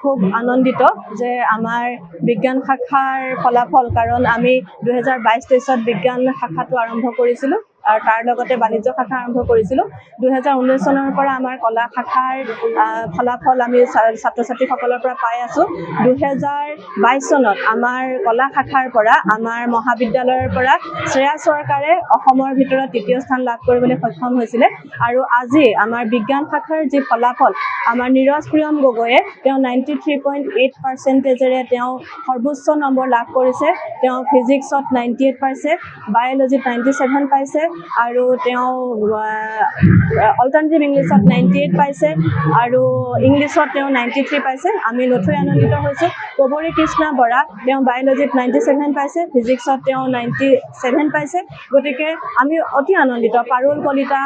খুব আনন্দিত যে আমাৰ বিজ্ঞান শাখাৰ ফলাফল, কাৰণ আমি 2022-23 বিজ্ঞান শাখাটো আৰম্ভ কৰিছিলোঁ আৰু তাৰ লগতে বাণিজ্য শাখা আৰম্ভ কৰিছিলোঁ। 2019 চনৰ পৰা আমাৰ কলা শাখাৰ ফলাফল আমি ছাত্ৰ ছাত্ৰীসকলৰ পৰা পাই আছোঁ। 2022 চনত আমাৰ কলা শাখাৰ পৰা আমাৰ মহাবিদ্যালয়ৰ পৰা শ্ৰেয়া চৰকাৰে অসমৰ ভিতৰত তৃতীয় স্থান লাভ কৰিবলৈ সক্ষম হৈছিলে। আৰু আজি আমাৰ বিজ্ঞান শাখাৰ যি ফলাফল, আমাৰ নীৰজ প্ৰিয়ম গগৈয়ে তেওঁ 93.8%ৰে তেওঁ সৰ্বোচ্চ নম্বৰ লাভ কৰিছে। তেওঁ ফিজিক্সত 98 পাইছে, বায়'লজিত 97 পাইছে আৰু তেওঁ অল্টাৰনেটিভ ইংলিছত 98 পাইছে আৰু ইংলিছত তেওঁ 93 পাইছে। আমি নথৈ আনন্দিত হৈছোঁ। কবৰী কৃষ্ণা বৰা তেওঁ বায়'লজিত 97 পাইছে, ফিজিক্সত তেওঁ 97 পাইছে। গতিকে আমি অতি আনন্দিত। পাৰুল কলিতা,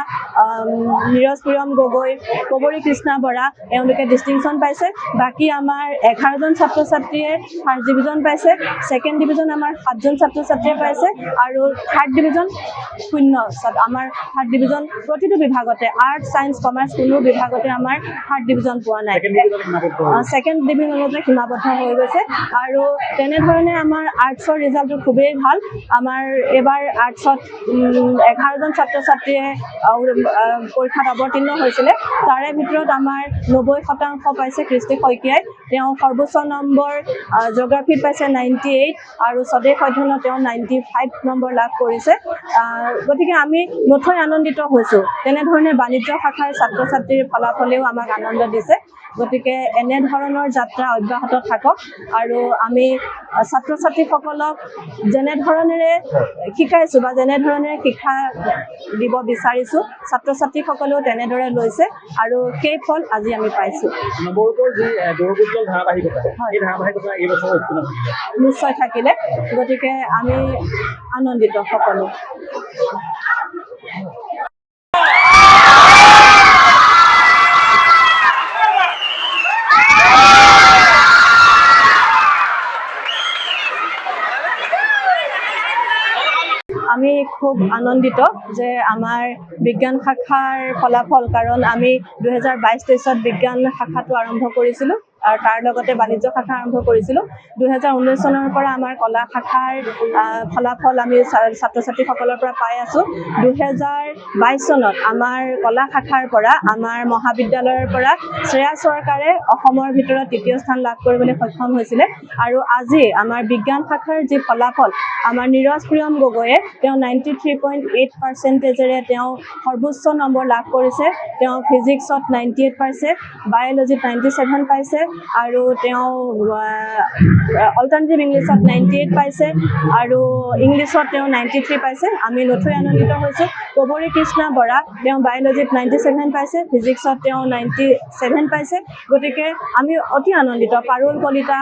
নীৰজ প্ৰিয়ম গগৈ, কবৰী কৃষ্ণা বৰা এওঁলোকে ডিষ্টিংশ্যন পাইছে। বাকী আমাৰ 11জন ছাত্ৰ ছাত্ৰীয়ে ফাৰ্ষ্ট ডিভিজন পাইছে, ছেকেণ্ড ডিভিজন আমাৰ 7জন ছাত্ৰ ছাত্ৰীয়ে পাইছে আৰু থাৰ্ড ডিভিজন 0। আমাৰ থাৰ্ড ডিভিজন প্ৰতিটো বিভাগতে, আৰ্টছ, ছায়েন্স, কমাৰ্চ কোনো বিভাগতে আমাৰ থাৰ্ড ডিভিজন পোৱা নাই। ছেকেণ্ড ডিভিজনতে সীমাবদ্ধ হৈ গৈছে। আৰু তেনেধৰণে আমাৰ আৰ্টছৰ ৰিজাল্টটো খুবেই ভাল। আমাৰ এইবাৰ আৰ্টছত 11জন ছাত্ৰ ছাত্ৰীয়ে পৰীক্ষাত অৱতীৰ্ণ হৈছিলে। তাৰে ভিতৰত আমাৰ 90% পাইছে কৃষ্টি শইকীয়াই। তেওঁ সৰ্বোচ্চ নম্বৰ জিঅ'গ্ৰাফীত পাইছে 98 আৰু স্বদেশ অধ্যয়নত তেওঁ 95 নম্বৰ লাভ কৰিছে। গতিকে আমি নথৈ আনন্দিত হৈছোঁ। তেনেধৰণে বাণিজ্য শাখাৰ ছাত্ৰ ছাত্ৰীৰ ফলাফলেও আমাক আনন্দ দিছে। গতিকে এনেধৰণৰ যাত্ৰা অব্যাহত থাকক আৰু আমি ছাত্ৰ ছাত্ৰীসকলক যেনেধৰণেৰে শিকাইছোঁ বা যেনেধৰণেৰে শিক্ষা দিব বিচাৰিছোঁ, ছাত্ৰ ছাত্ৰীসকলেও তেনেদৰে লৈছে আৰু সেই ফল আজি আমি পাইছোঁ। নিশ্চয় থাকিলে। গতিকে আমি আনন্দিত সকলো। আমি খুব আনন্দিত যে আমাৰ বিজ্ঞান শাখাৰ ফলাফল, কাৰণ আমি 2022-23 বিজ্ঞান শাখাটো আৰম্ভ কৰিছিলোঁ আৰু তাৰ লগতে বাণিজ্য শাখা আৰম্ভ কৰিছিলোঁ। 2019 চনৰ পৰা আমাৰ কলা শাখাৰ ফলাফল আমি ছাত্ৰ ছাত্ৰীসকলৰ পৰা পাই আছোঁ। 2022 চনত আমাৰ কলা শাখাৰ পৰা আমাৰ মহাবিদ্যালয়ৰ পৰা শ্ৰেয়া চৰকাৰে অসমৰ ভিতৰত তৃতীয় স্থান লাভ কৰিবলৈ সক্ষম হৈছিলে। আৰু আজি আমাৰ বিজ্ঞান শাখাৰ যি ফলাফল, আমাৰ নীৰজ প্ৰিয়ম গগৈয়ে তেওঁ 93.8%ৰে তেওঁ সৰ্বোচ্চ নম্বৰ লাভ কৰিছে। তেওঁ ফিজিক্সত 98 পাইছে, বায়'লজিত 97 পাইছে আৰু তেওঁ অল্টাৰনেটিভ ইংলিছত 98 পাইছে আৰু ইংলিছত তেওঁ 93 পাইছে। আমি নথৈ আনন্দিত হৈছোঁ। কবৰী কৃষ্ণা বৰা তেওঁ বায়'লজিত 97 পাইছে, ফিজিক্সত তেওঁ 97 পাইছে। গতিকে আমি অতি আনন্দিত। পাৰুল কলিতা,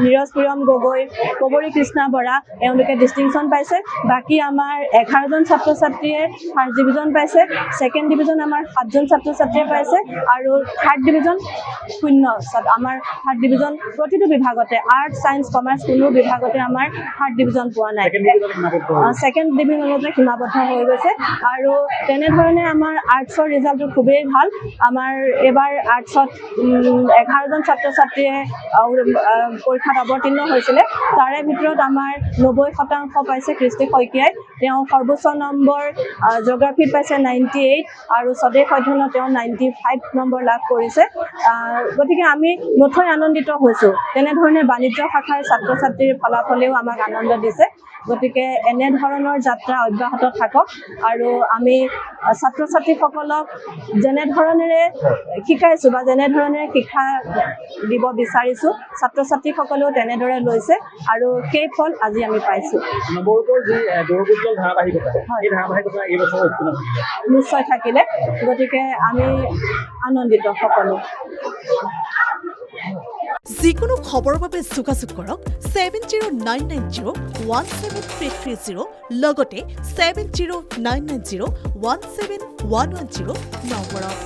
নীৰজ প্ৰিয়ম গগৈ, কবৰী কৃষ্ণা বৰা এওঁলোকে ডিষ্টিংশ্যন পাইছে। বাকী আমাৰ 11জন ছাত্ৰ ছাত্ৰীয়ে ফাৰ্ষ্ট ডিভিজন পাইছে, ছেকেণ্ড ডিভিজন আমাৰ 7জন ছাত্ৰ ছাত্ৰীয়ে পাইছে আৰু থাৰ্ড ডিভিজন 0। আমাৰ থাৰ্ড ডিভিজন প্ৰতিটো বিভাগতে, আৰ্টছ, ছায়েন্স, কমাৰ্চ কোনো বিভাগতে আমাৰ থাৰ্ড ডিভিজন পোৱা নাই। ছেকেণ্ড ডিভিজনতে সীমাবদ্ধ হৈ গৈছে। আৰু তেনেধৰণে আমাৰ আৰ্টছৰ ৰিজাল্টটো খুবেই ভাল। আমাৰ এইবাৰ আৰ্টছত 11জন ছাত্ৰ ছাত্ৰীয়ে পৰীক্ষাত অৱতীৰ্ণ হৈছিলে। তাৰে ভিতৰত আমাৰ 90% পাইছে কৃষ্টি শইকীয়াই। তেওঁ সৰ্বোচ্চ নম্বৰ জিঅ'গ্ৰাফীত পাইছে 98 আৰু স্বদেশ অধ্যয়নত তেওঁ 95 নম্বৰ লাভ কৰিছে। গতিকে আমি নথৈ আনন্দিত হৈছোঁ। তেনেধৰণে বাণিজ্য শাখাৰ ছাত্ৰ ছাত্ৰীৰ ফলাফলেও আমাক আনন্দ দিছে। গতিকে এনেধৰণৰ যাত্ৰা অব্যাহত থাকক আৰু আমি ছাত্ৰ ছাত্ৰীসকলক যেনেধৰণেৰে শিকাইছোঁ বা যেনেধৰণেৰে শিক্ষা দিব বিচাৰিছোঁ, ছাত্ৰ ছাত্ৰীসকলেও তেনেদৰে লৈছে আৰু সেই ফল আজি আমি পাইছোঁ। নিশ্চয় থাকিলে। গতিকে আমি আনন্দিত সকলো। যিকোনো খবৰৰ বাবে যোগাযোগ কৰক 7099017330 লগতে 7099017110 নম্বৰত।